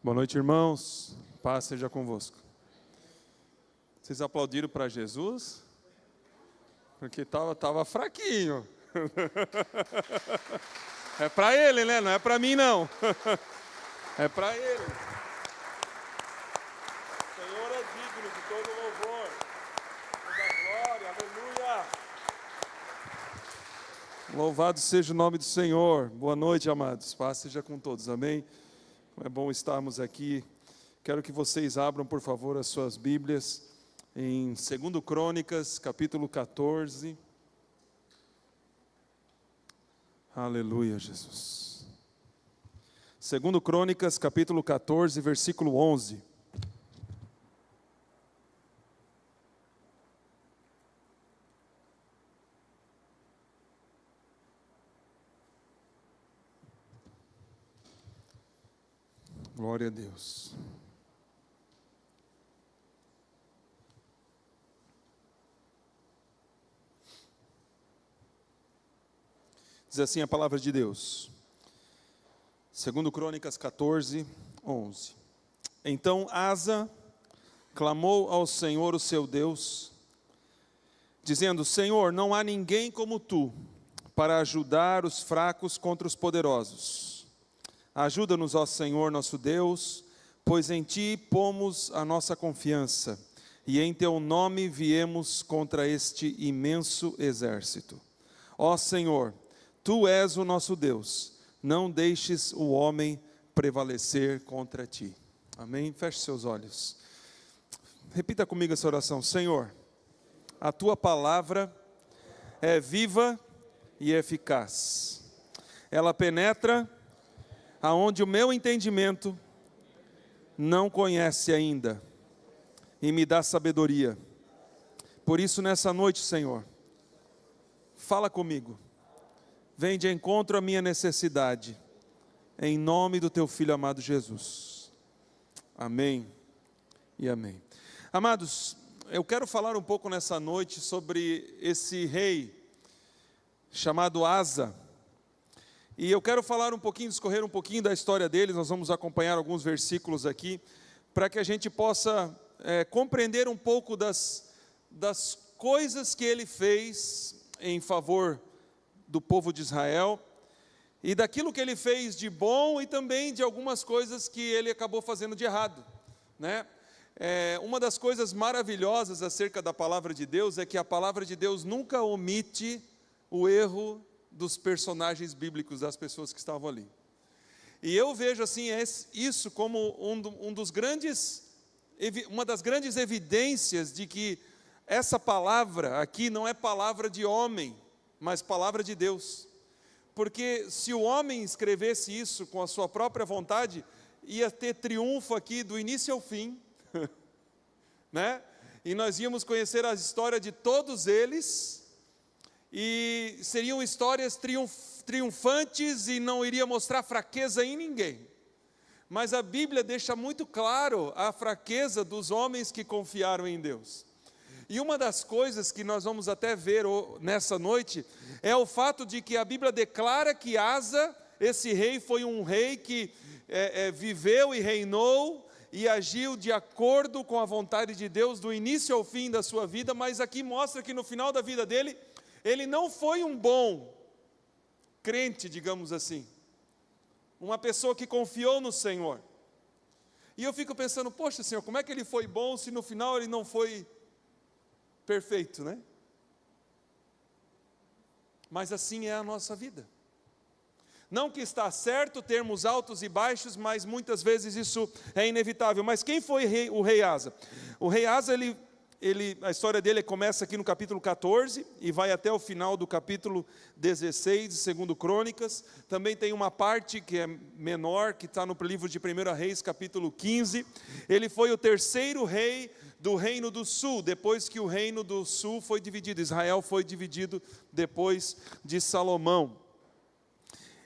Boa noite, irmãos. Paz seja convosco. Vocês aplaudiram para Jesus? Porque estava fraquinho. É para ele, né? Não é para mim, não. É para ele. O Senhor é digno de todo louvor, toda glória, aleluia. Louvado seja o nome do Senhor. Boa noite, amados. Paz seja com todos, amém? É bom estarmos aqui. Quero que vocês abram, por favor, as suas Bíblias em 2 Crônicas, capítulo 14. Aleluia, Jesus. 2 Crônicas, capítulo 14, versículo 11. Glória a Deus. Diz assim a palavra de Deus. 2 Crônicas 14, 11. Então Asa clamou ao Senhor, o seu Deus, dizendo: Senhor, não há ninguém como tu para ajudar os fracos contra os poderosos. Ajuda-nos, ó Senhor, nosso Deus, pois em Ti pomos a nossa confiança, e em Teu nome viemos contra este imenso exército. Ó Senhor, Tu és o nosso Deus, não deixes o homem prevalecer contra Ti. Amém? Feche seus olhos. Repita comigo essa oração. Senhor, a Tua palavra é viva e eficaz. Ela penetra aonde o meu entendimento não conhece ainda, e me dá sabedoria. Por isso, nessa noite, Senhor, fala comigo, vem de encontro à minha necessidade, em nome do Teu Filho amado Jesus. Amém e amém. Amados, eu quero falar um pouco nessa noite sobre esse rei chamado Asa. E eu quero falar um pouquinho, discorrer um pouquinho da história dele. Nós vamos acompanhar alguns versículos aqui, para que a gente possa compreender um pouco das coisas que ele fez em favor do povo de Israel, e daquilo que ele fez de bom, e também de algumas coisas que ele acabou fazendo de errado, né? Uma das coisas maravilhosas acerca da palavra de Deus, é que a palavra de Deus nunca omite o erro dos personagens bíblicos, das pessoas que estavam ali. E eu vejo assim, isso como uma das grandes evidências de que essa palavra aqui não é palavra de homem, mas palavra de Deus. Porque se o homem escrevesse isso com a sua própria vontade, ia ter triunfo aqui do início ao fim, né? E nós íamos conhecer a história de todos eles, e seriam histórias triunfantes, e não iria mostrar fraqueza em ninguém. Mas a Bíblia deixa muito claro a fraqueza dos homens que confiaram em Deus. E uma das coisas que nós vamos até ver nessa noite, é o fato de que a Bíblia declara que Asa, esse rei, foi um rei que viveu e reinou, e agiu de acordo com a vontade de Deus, do início ao fim da sua vida. Mas aqui mostra que no final da vida dele, ele não foi um bom crente, digamos assim, uma pessoa que confiou no Senhor. E eu fico pensando, poxa Senhor, como é que ele foi bom, se no final ele não foi perfeito, né? Mas assim é a nossa vida. Não que está certo termos altos e baixos, mas muitas vezes isso é inevitável. Mas quem foi o rei Asa? O rei Asa, a história dele começa aqui no capítulo 14 e vai até o final do capítulo 16 de 2 Crônicas. Também tem uma parte que é menor, que está no livro de 1 Reis, capítulo 15. Ele foi o terceiro rei do reino do sul, depois que o reino do sul foi dividido. Israel foi dividido depois de Salomão.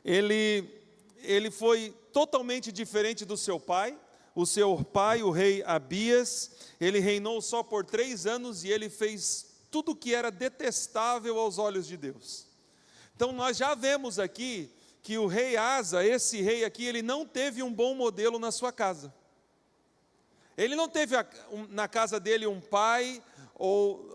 Ele foi totalmente diferente do seu pai. O seu pai, o rei Abias, ele reinou só por 3 anos, e ele fez tudo que era detestável aos olhos de Deus. Então nós já vemos aqui que o rei Asa, esse rei aqui, ele não teve um bom modelo na sua casa. Ele não teve na casa dele um pai, ou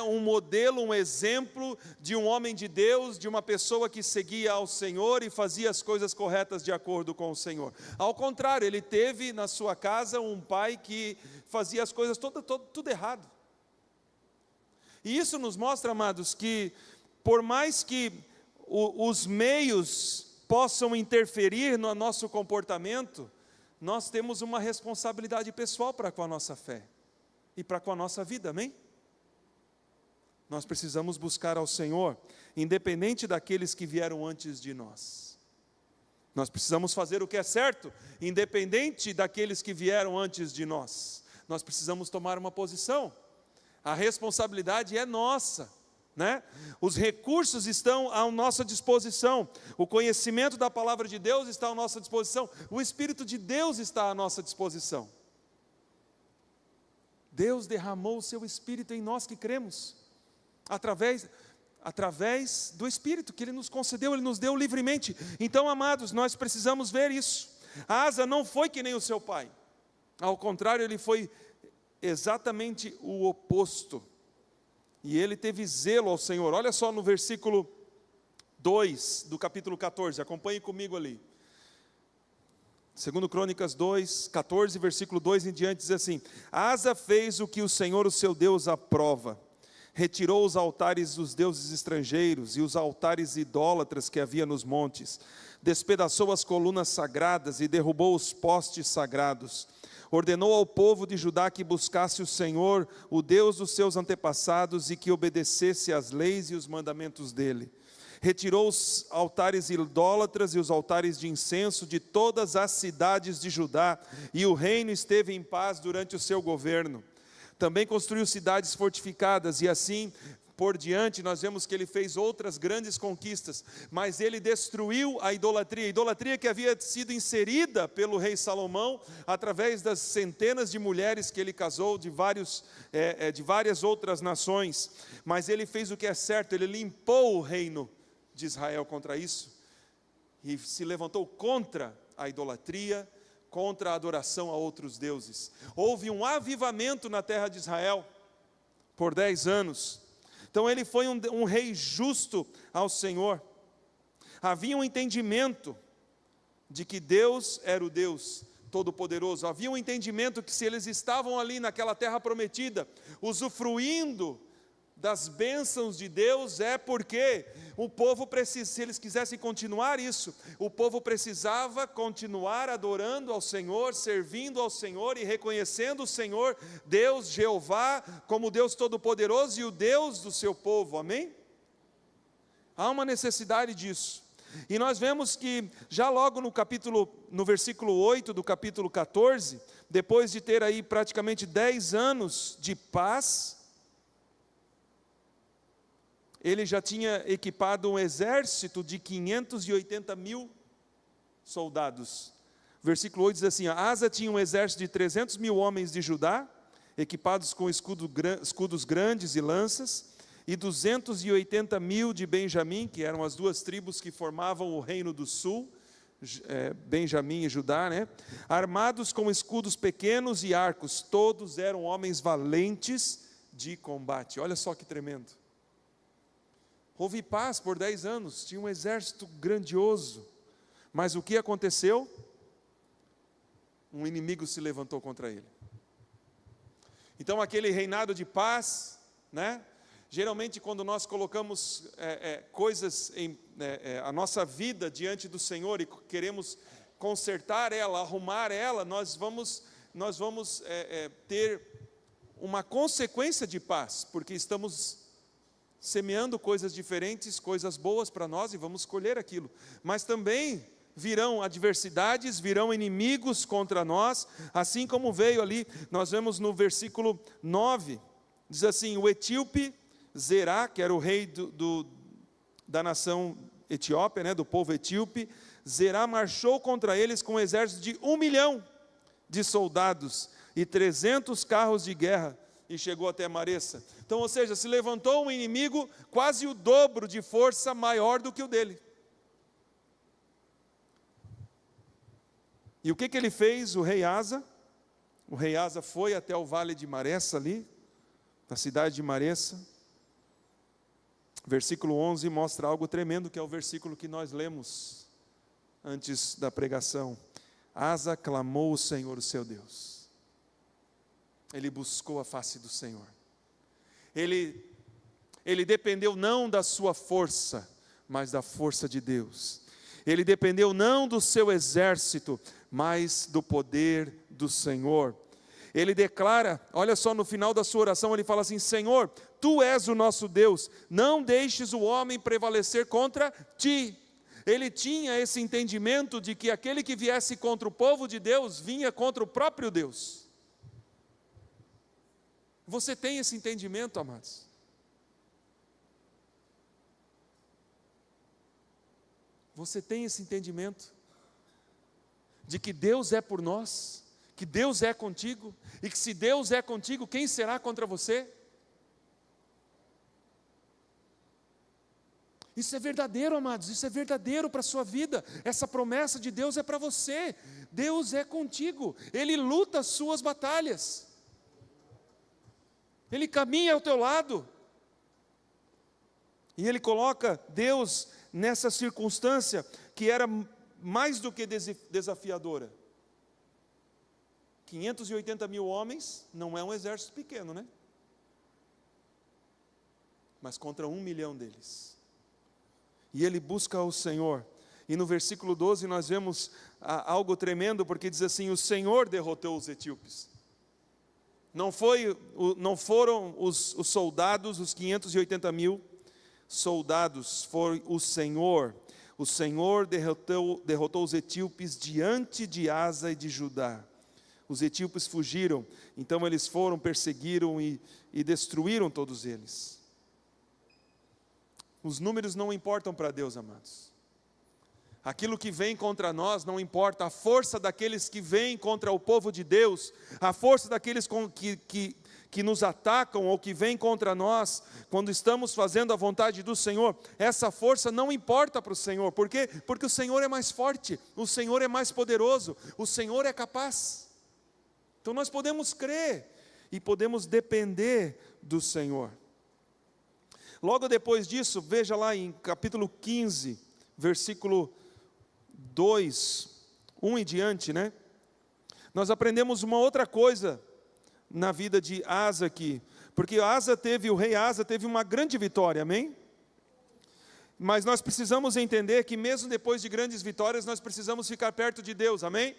um modelo, um exemplo de um homem de Deus, de uma pessoa que seguia ao Senhor e fazia as coisas corretas de acordo com o Senhor. Ao contrário, ele teve na sua casa um pai que fazia as coisas tudo errado. E isso nos mostra, amados, que por mais que os meios possam interferir no nosso comportamento, nós temos uma responsabilidade pessoal para com a nossa fé e para com a nossa vida, amém? Nós precisamos buscar ao Senhor, independente daqueles que vieram antes de nós. Nós precisamos fazer o que é certo, independente daqueles que vieram antes de nós. Nós precisamos tomar uma posição. A responsabilidade é nossa, né? Os recursos estão à nossa disposição. O conhecimento da palavra de Deus está à nossa disposição. O Espírito de Deus está à nossa disposição. Deus derramou o seu Espírito em nós que cremos, através do Espírito que Ele nos concedeu, Ele nos deu livremente. Então, amados, nós precisamos ver isso. Asa não foi que nem o seu pai, ao contrário, ele foi exatamente o oposto, e ele teve zelo ao Senhor. Olha só no versículo 2 do capítulo 14, acompanhe comigo ali. 2 Crônicas 2, 14, versículo 2 em diante, diz assim: Asa fez o que o Senhor, o seu Deus, aprova. Retirou os altares dos deuses estrangeiros e os altares idólatras que havia nos montes. Despedaçou as colunas sagradas e derrubou os postes sagrados. Ordenou ao povo de Judá que buscasse o Senhor, o Deus dos seus antepassados, e que obedecesse às leis e os mandamentos dele. Retirou os altares idólatras e os altares de incenso de todas as cidades de Judá, e o reino esteve em paz durante o seu governo. Também construiu cidades fortificadas, e assim por diante. Nós vemos que ele fez outras grandes conquistas, mas ele destruiu a idolatria que havia sido inserida pelo rei Salomão, através das centenas de mulheres que ele casou, de várias outras nações. Mas ele fez o que é certo, ele limpou o reino de Israel contra isso, e se levantou contra a idolatria, contra a adoração a outros deuses. Houve um avivamento na terra de Israel, por 10 anos, então ele foi um rei justo ao Senhor. Havia um entendimento de que Deus era o Deus Todo-Poderoso, havia um entendimento que se eles estavam ali naquela terra prometida, usufruindo das bênçãos de Deus, é porque o povo precisa, se eles quisessem continuar isso, o povo precisava continuar adorando ao Senhor, servindo ao Senhor e reconhecendo o Senhor, Deus, Jeová, como Deus Todo-Poderoso e o Deus do seu povo, amém? Há uma necessidade disso, e nós vemos que já logo no versículo 8 do capítulo 14, depois de ter aí praticamente 10 anos de paz, ele já tinha equipado um exército de 580 mil soldados. Versículo 8 diz assim: Asa tinha um exército de 300 mil homens de Judá, equipados com escudos grandes e lanças, e 280 mil de Benjamim, que eram as duas tribos que formavam o reino do sul, Benjamim e Judá, né? Armados com escudos pequenos e arcos, todos eram homens valentes de combate. Olha só que tremendo. Houve paz por 10 anos, tinha um exército grandioso, mas o que aconteceu? Um inimigo se levantou contra ele. Então aquele reinado de paz, né? Geralmente quando nós colocamos coisas a nossa vida diante do Senhor e queremos consertar ela, arrumar ela, nós vamos ter uma consequência de paz, porque estamos semeando coisas diferentes, coisas boas para nós, e vamos colher aquilo. Mas também virão adversidades, virão inimigos contra nós, assim como veio ali, nós vemos no versículo 9, diz assim: o etíope Zerá, que era o rei da nação etíope, né, do povo etíope, Zerá marchou contra eles com um exército de 1 milhão de soldados e 300 carros de guerra, e chegou até Maressa. Então, ou seja, se levantou um inimigo quase o dobro de força, maior do que o dele. E o que ele fez, o rei Asa? O rei Asa foi até o vale de Maressa ali, na cidade de Maressa. Versículo 11 mostra algo tremendo, que é o versículo que nós lemos antes da pregação. Asa clamou o Senhor, o seu Deus. Ele buscou a face do Senhor. Ele dependeu não da sua força, mas da força de Deus. Ele dependeu não do seu exército, mas do poder do Senhor. Ele declara, olha só, no final da sua oração, ele fala assim: Senhor, Tu és o nosso Deus, não deixes o homem prevalecer contra Ti. Ele tinha esse entendimento de que aquele que viesse contra o povo de Deus, vinha contra o próprio Deus. Você tem esse entendimento, amados? Você tem esse entendimento de que Deus é por nós, que Deus é contigo, e que se Deus é contigo, quem será contra você? Isso é verdadeiro, amados, isso é verdadeiro para a sua vida. Essa promessa de Deus é para você. Deus é contigo, Ele luta as suas batalhas, Ele caminha ao teu lado, e Ele coloca Deus nessa circunstância que era mais do que desafiadora. 580 mil homens não é um exército pequeno, né? Mas contra 1 milhão deles. E ele busca o Senhor. E no versículo 12 nós vemos algo tremendo, porque diz assim: o Senhor derrotou os etíopes. Não foram os soldados, os 580 mil soldados, foi o Senhor. O Senhor derrotou os etíopes diante de Asa e de Judá. Os etíopes fugiram, então eles foram, perseguiram e destruíram todos eles. Os números não importam para Deus, amados. Aquilo que vem contra nós não importa. A força daqueles que vêm contra o povo de Deus, a força daqueles que nos atacam ou que vêm contra nós, quando estamos fazendo a vontade do Senhor, essa força não importa para o Senhor. Por quê? Porque o Senhor é mais forte, o Senhor é mais poderoso, o Senhor é capaz. Então nós podemos crer e podemos depender do Senhor. Logo depois disso, veja lá em capítulo 15, versículo 2, 1 e diante, né? Nós aprendemos uma outra coisa na vida de Asa aqui, porque o rei Asa teve uma grande vitória, amém? Mas nós precisamos entender que mesmo depois de grandes vitórias, nós precisamos ficar perto de Deus, amém?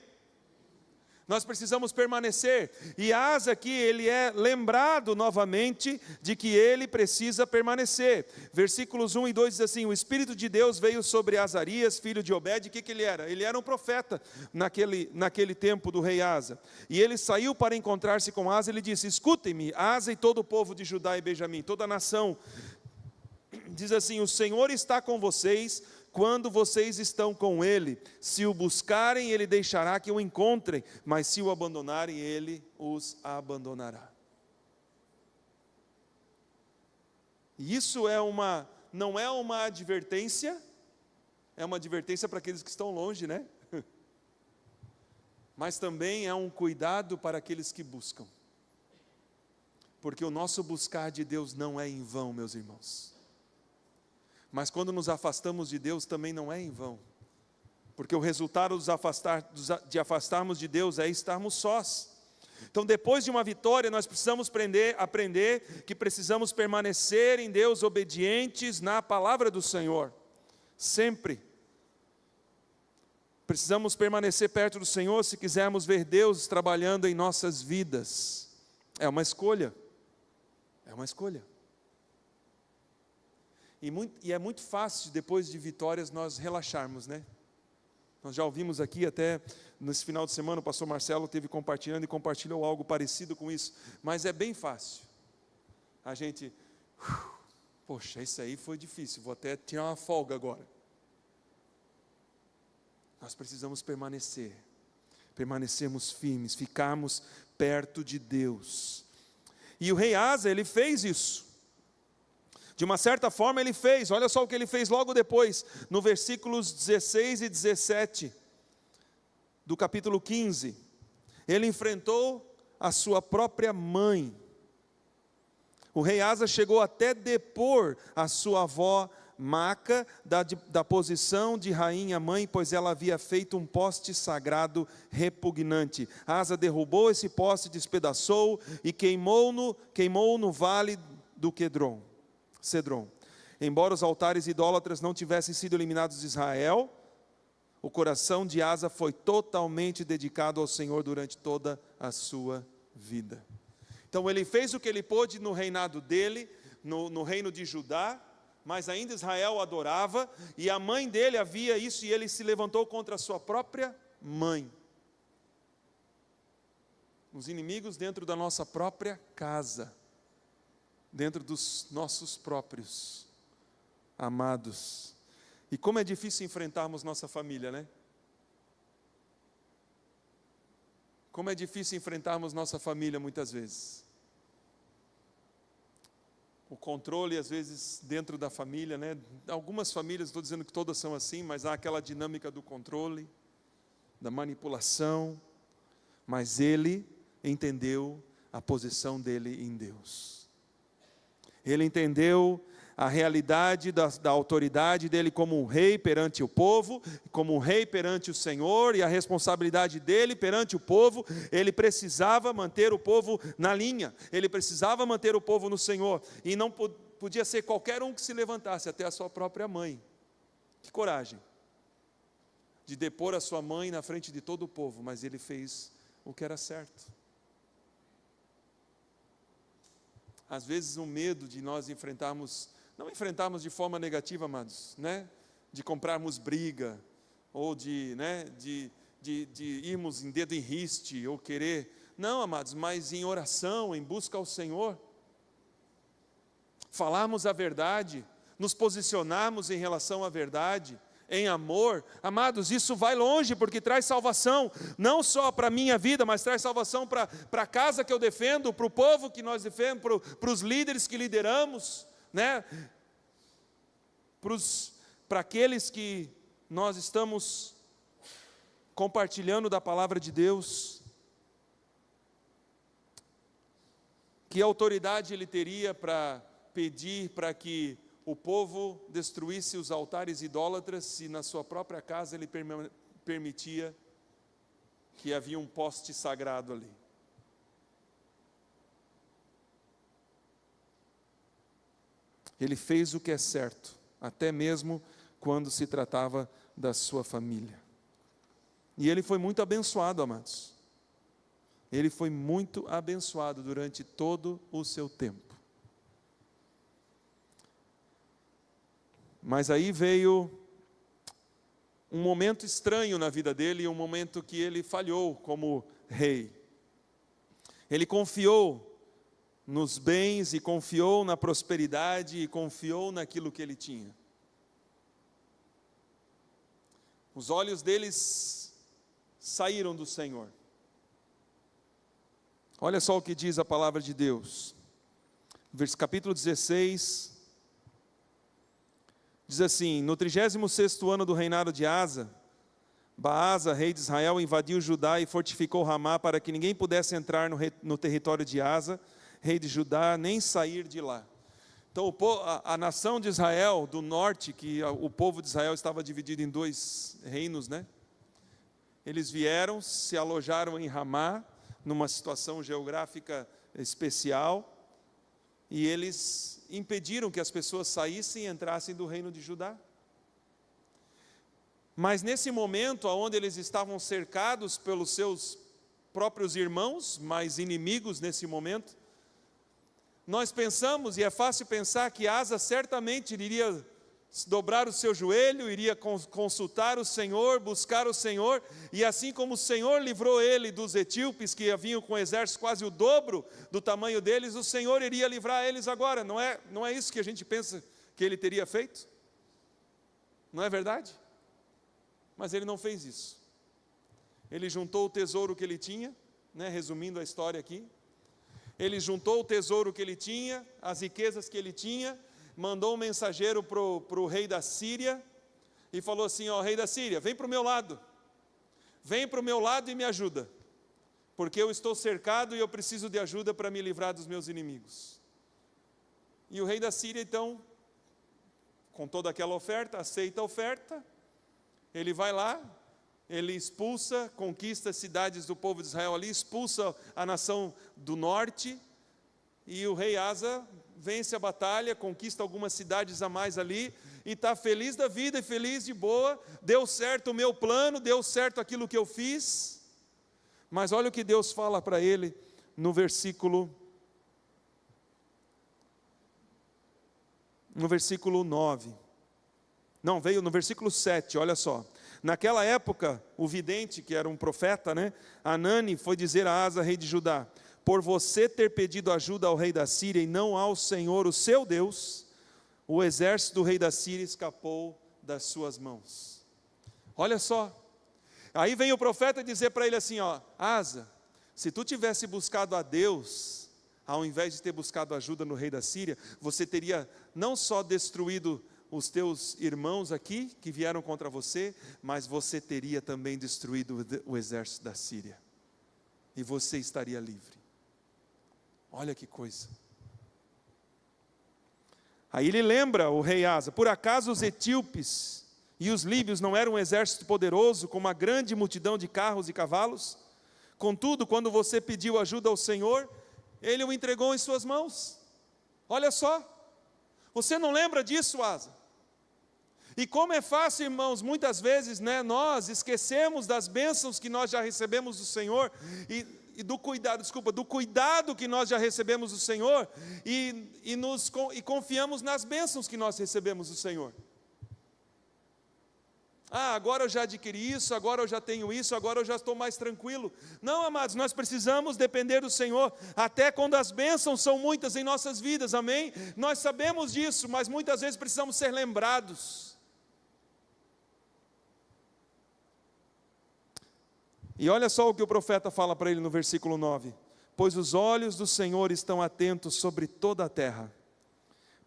Nós precisamos permanecer, e Asa aqui, ele é lembrado novamente de que ele precisa permanecer. Versículos 1 e 2 diz assim: o Espírito de Deus veio sobre Azarias, filho de Obed. O que ele era? Ele era um profeta naquele tempo do rei Asa. E ele saiu para encontrar-se com Asa, e ele disse: escutem-me, Asa e todo o povo de Judá e Benjamim, toda a nação. Diz assim: o Senhor está com vocês quando vocês estão com Ele. Se o buscarem, Ele deixará que o encontrem, mas se o abandonarem, Ele os abandonará. E isso não é uma advertência, é uma advertência para aqueles que estão longe, né? Mas também é um cuidado para aqueles que buscam. Porque o nosso buscar de Deus não é em vão, meus irmãos. Mas quando nos afastamos de Deus também não é em vão, porque o resultado de afastarmos de Deus é estarmos sós. Então, depois de uma vitória, nós precisamos aprender que precisamos permanecer em Deus, obedientes na palavra do Senhor, sempre. Precisamos permanecer perto do Senhor se quisermos ver Deus trabalhando em nossas vidas. É uma escolha, é uma escolha. E é muito fácil, depois de vitórias, nós relaxarmos, né? Nós já ouvimos aqui, até nesse final de semana, o pastor Marcelo esteve compartilhando e compartilhou algo parecido com isso. Mas é bem fácil. A gente, poxa, isso aí foi difícil, vou até tirar uma folga agora. Nós precisamos permanecermos firmes, ficarmos perto de Deus. E o rei Asa, ele fez isso. De uma certa forma ele fez, olha só o que ele fez logo depois, no versículos 16 e 17. do capítulo 15, ele enfrentou a sua própria mãe. O rei Asa chegou até depor a sua avó Maaca da posição de rainha mãe, pois ela havia feito um poste sagrado repugnante. Asa derrubou esse poste, despedaçou e queimou no vale do Cedron. Embora os altares idólatras não tivessem sido eliminados de Israel, o coração de Asa foi totalmente dedicado ao Senhor durante toda a sua vida. Então ele fez o que ele pôde no reinado dele, no reino de Judá, mas ainda Israel adorava, e a mãe dele havia isso, e ele se levantou contra a sua própria mãe. Os inimigos dentro da nossa própria casa, dentro dos nossos próprios amados. E como é difícil enfrentarmos nossa família, né? Como é difícil enfrentarmos nossa família muitas vezes. O controle, às vezes, dentro da família, né? Algumas famílias, estou dizendo que todas são assim, mas há aquela dinâmica do controle, da manipulação. Mas ele entendeu a posição dele em Deus. Ele entendeu a realidade da autoridade dele como um rei perante o povo, como um rei perante o Senhor, e a responsabilidade dele perante o povo. Ele precisava manter o povo na linha, ele precisava manter o povo no Senhor, e não podia ser qualquer um que se levantasse, até a sua própria mãe. Que coragem, de depor a sua mãe na frente de todo o povo, mas ele fez o que era certo. Às vezes o medo de nós não enfrentarmos de forma negativa, amados, né? De comprarmos briga, ou de irmos em dedo em riste, ou querer, não, amados, mas em oração, em busca ao Senhor, falarmos a verdade, nos posicionarmos em relação à verdade, em amor. Amados, isso vai longe, porque traz salvação, não só para a minha vida, mas traz salvação para a casa que eu defendo, para o povo que nós defendemos, para os líderes que lideramos, né? Para aqueles que nós estamos compartilhando da palavra de Deus. Que autoridade ele teria para pedir para que o povo destruísse os altares idólatras, se na sua própria casa ele permitia que havia um poste sagrado ali? Ele fez o que é certo, até mesmo quando se tratava da sua família. E ele foi muito abençoado, amados. Ele foi muito abençoado durante todo o seu tempo. Mas aí veio um momento estranho na vida dele, um momento que ele falhou como rei. Ele confiou nos bens, e confiou na prosperidade, e confiou naquilo que ele tinha. Os olhos deles saíram do Senhor. Olha só o que diz a palavra de Deus. Capítulo 16, diz assim: no 36º ano do reinado de Asa, Baasa, rei de Israel, invadiu Judá e fortificou Ramá, para que ninguém pudesse entrar no território de Asa, rei de Judá, nem sair de lá. Então a nação de Israel do norte, que o povo de Israel estava dividido em 2 reinos, né? Eles vieram, se alojaram em Ramá, numa situação geográfica especial, e eles impediram que as pessoas saíssem e entrassem do reino de Judá. Mas nesse momento, onde eles estavam cercados pelos seus próprios irmãos, mas inimigos nesse momento, nós pensamos, e é fácil pensar, que Asa certamente iria dobrar o seu joelho, iria consultar o Senhor, buscar o Senhor, e assim como o Senhor livrou ele dos etíopes, que vinham com exércitos quase o dobro do tamanho deles, o Senhor iria livrar eles agora. Não é isso que a gente pensa que ele teria feito? Não é verdade? Mas ele não fez isso. Ele juntou o tesouro que ele tinha, né, resumindo a história aqui. Ele juntou o tesouro que ele tinha, as riquezas que ele tinha, mandou um mensageiro para o rei da Síria, e falou assim: ó, rei da Síria, vem para o meu lado, vem para o meu lado e me ajuda, porque eu estou cercado e eu preciso de ajuda para me livrar dos meus inimigos. E o rei da Síria, então, com toda aquela oferta, aceita a oferta, ele vai lá, ele expulsa, conquista as cidades do povo de Israel ali, expulsa a nação do norte, e o rei Asa vence a batalha, conquista algumas cidades a mais ali, e está feliz da vida e feliz de boa, deu certo o meu plano, deu certo aquilo que eu fiz. Mas olha o que Deus fala para ele no versículo 9. Não, veio no versículo 7, olha só. Naquela época, o vidente, que era um profeta, Anani, foi dizer a Asa, rei de Judá: por você ter pedido ajuda ao rei da Síria e não ao Senhor, o seu Deus, o exército do rei da Síria escapou das suas mãos. Olha só. Aí vem o profeta dizer para ele assim, Asa, se tu tivesse buscado a Deus, ao invés de ter buscado ajuda no rei da Síria, você teria não só destruído os teus irmãos aqui, que vieram contra você, mas você teria também destruído o exército da Síria, e você estaria livre. Olha que coisa. Aí ele lembra o rei Asa: por acaso os etíopes e os líbios não eram um exército poderoso, com uma grande multidão de carros e cavalos? Contudo, quando você pediu ajuda ao Senhor, Ele o entregou em suas mãos. Olha só, você não lembra disso, Asa? E como é fácil, irmãos, muitas vezes, nós esquecemos das bênçãos que nós já recebemos do Senhor, e do cuidado que nós já recebemos do Senhor, e confiamos nas bênçãos que nós recebemos do Senhor. Agora eu já adquiri isso, agora eu já tenho isso, agora eu já estou mais tranquilo. Não, amados, nós precisamos depender do Senhor, até quando as bênçãos são muitas em nossas vidas, amém? Nós sabemos disso, mas muitas vezes precisamos ser lembrados. E olha só o que o profeta fala para ele no versículo 9: pois os olhos do Senhor estão atentos sobre toda a terra,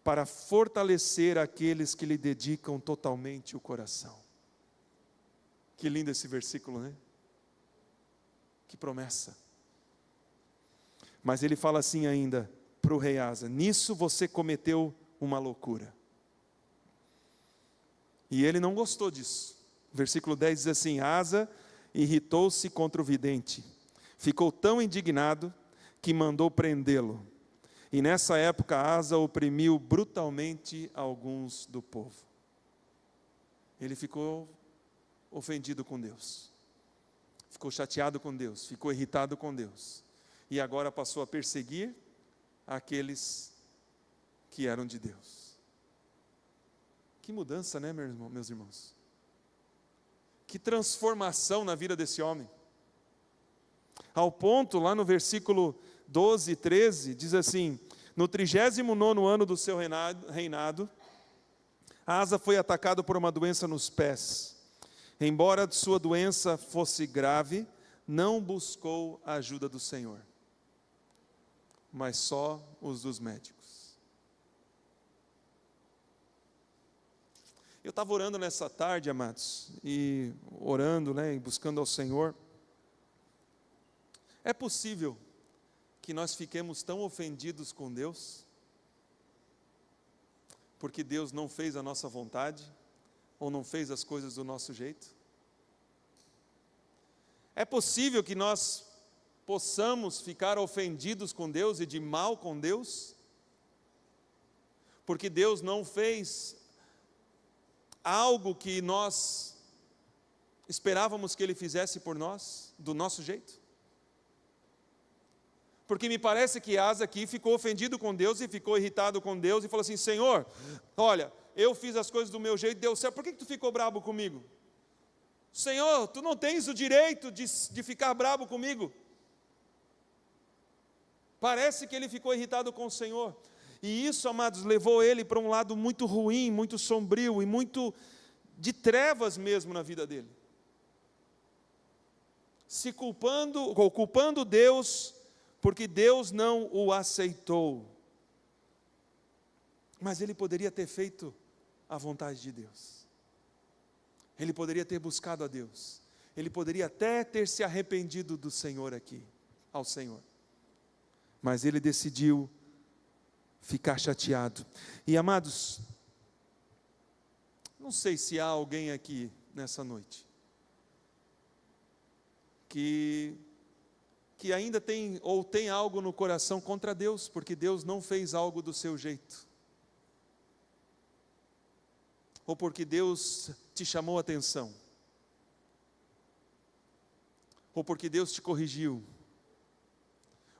para fortalecer aqueles que lhe dedicam totalmente o coração. Que lindo esse versículo, Que promessa. Mas ele fala assim ainda para o rei Asa: nisso você cometeu uma loucura. E ele não gostou disso. Versículo 10 diz assim: Asa irritou-se contra o vidente, ficou tão indignado que mandou prendê-lo. E nessa época Asa oprimiu brutalmente alguns do povo. Ele ficou ofendido com Deus, ficou chateado com Deus, ficou irritado com Deus, e agora passou a perseguir aqueles que eram de Deus. Que mudança, meus irmãos? Que transformação na vida desse homem. Ao ponto, lá no versículo 12 e 13, diz assim: no 39º ano do seu reinado, Asa foi atacado por uma doença nos pés. Embora sua doença fosse grave, não buscou a ajuda do Senhor, mas só os dos médicos. Eu estava orando nessa tarde, amados, e orando, e buscando ao Senhor. É possível que nós fiquemos tão ofendidos com Deus, porque Deus não fez a nossa vontade, ou não fez as coisas do nosso jeito? É possível que nós possamos ficar ofendidos com Deus e de mal com Deus, porque Deus não fez algo que nós esperávamos que Ele fizesse por nós, do nosso jeito? Porque me parece que Asa aqui ficou ofendido com Deus e ficou irritado com Deus e falou assim: Senhor, olha, eu fiz as coisas do meu jeito, deu certo, por que tu ficou bravo comigo? Senhor, tu não tens o direito de ficar bravo comigo. Parece que ele ficou irritado com o Senhor. E isso, amados, levou ele para um lado muito ruim, muito sombrio e muito de trevas mesmo na vida dele. Culpando Deus, porque Deus não o aceitou. Mas ele poderia ter feito a vontade de Deus. Ele poderia ter buscado a Deus. Ele poderia até ter se arrependido do Senhor aqui, ao Senhor. Mas ele decidiu ficar chateado. E amados, não sei se há alguém aqui nessa noite que ainda tem ou tem algo no coração contra Deus, porque Deus não fez algo do seu jeito. Ou porque Deus te chamou a atenção. Ou porque Deus te corrigiu.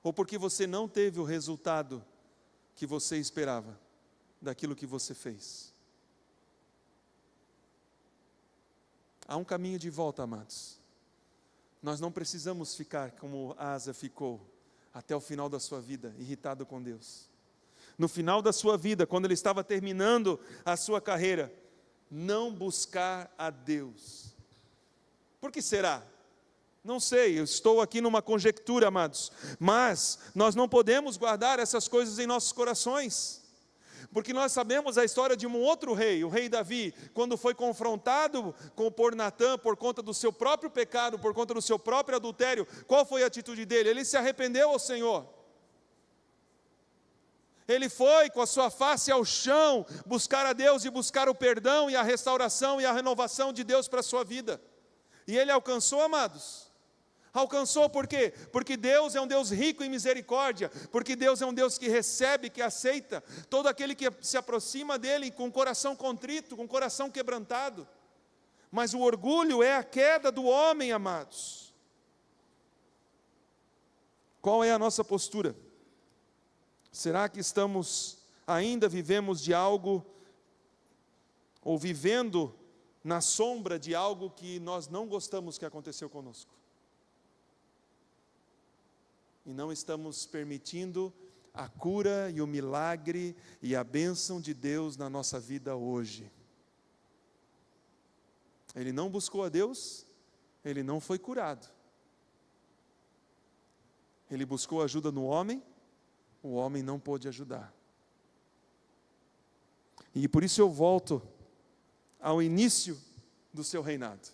Ou porque você não teve o resultado que você esperava daquilo que você fez. Há um caminho de volta, amados. Nós não precisamos ficar como Asa ficou até o final da sua vida, irritado com Deus. No final da sua vida, quando ele estava terminando a sua carreira, não buscar a Deus. Por que será? Não sei, eu estou aqui numa conjectura, amados, mas nós não podemos guardar essas coisas em nossos corações, porque nós sabemos a história de um outro rei, o rei Davi, quando foi confrontado por Natã, por conta do seu próprio pecado, por conta do seu próprio adultério. Qual foi a atitude dele? Ele se arrependeu ao Senhor. Ele foi com a sua face ao chão, buscar a Deus e buscar o perdão e a restauração e a renovação de Deus para a sua vida. E ele alcançou, amados. Alcançou por quê? Porque Deus é um Deus rico em misericórdia, porque Deus é um Deus que recebe, que aceita todo aquele que se aproxima dele com o coração contrito, com o coração quebrantado. Mas o orgulho é a queda do homem, amados. Qual é a nossa postura? Será que ainda vivemos de algo, ou vivendo na sombra de algo que nós não gostamos que aconteceu conosco? E não estamos permitindo a cura e o milagre e a bênção de Deus na nossa vida hoje. Ele não buscou a Deus, ele não foi curado. Ele buscou ajuda no homem, o homem não pôde ajudar. E por isso eu volto ao início do seu reinado.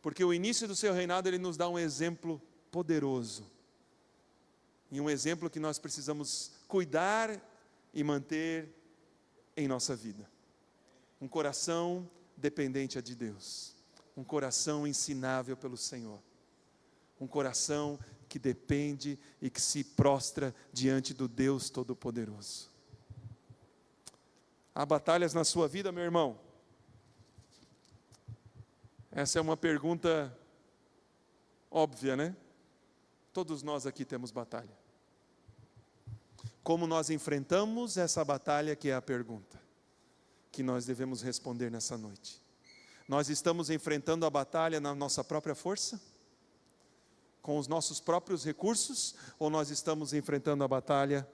Porque o início do seu reinado, ele nos dá um exemplo poderoso. E um exemplo que nós precisamos cuidar e manter em nossa vida. Um coração dependente de Deus. Um coração ensinável pelo Senhor. Um coração que depende e que se prostra diante do Deus Todo-Poderoso. Há batalhas na sua vida, meu irmão? Essa é uma pergunta óbvia, né? Todos nós aqui temos batalha. Como nós enfrentamos essa batalha, que é a pergunta que nós devemos responder nessa noite. Nós estamos enfrentando a batalha na nossa própria força? Com os nossos próprios recursos? Ou nós estamos enfrentando a batalha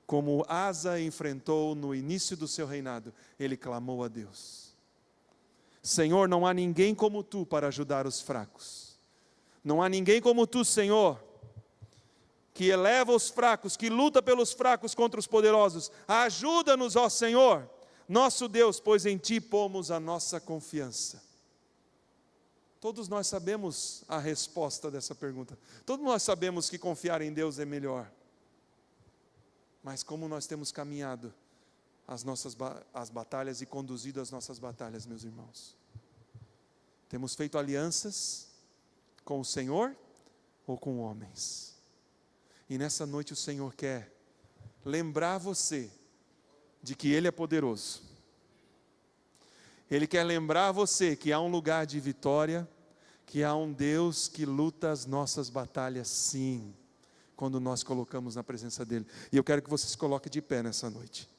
como Asa enfrentou no início do seu reinado? Ele clamou a Deus. Senhor, não há ninguém como Tu para ajudar os fracos. Não há ninguém como Tu, Senhor, que eleva os fracos, que luta pelos fracos contra os poderosos. Ajuda-nos, ó Senhor, nosso Deus, pois em Ti pomos a nossa confiança. Todos nós sabemos a resposta dessa pergunta. Todos nós sabemos que confiar em Deus é melhor. Mas como nós temos caminhado as batalhas e conduzido as nossas batalhas, meus irmãos? Temos feito alianças com o Senhor ou com homens? E nessa noite o Senhor quer lembrar você de que Ele é poderoso. Ele quer lembrar você que há um lugar de vitória, que há um Deus que luta as nossas batalhas, sim, quando nós colocamos na presença dEle. E eu quero que você se coloque de pé nessa noite.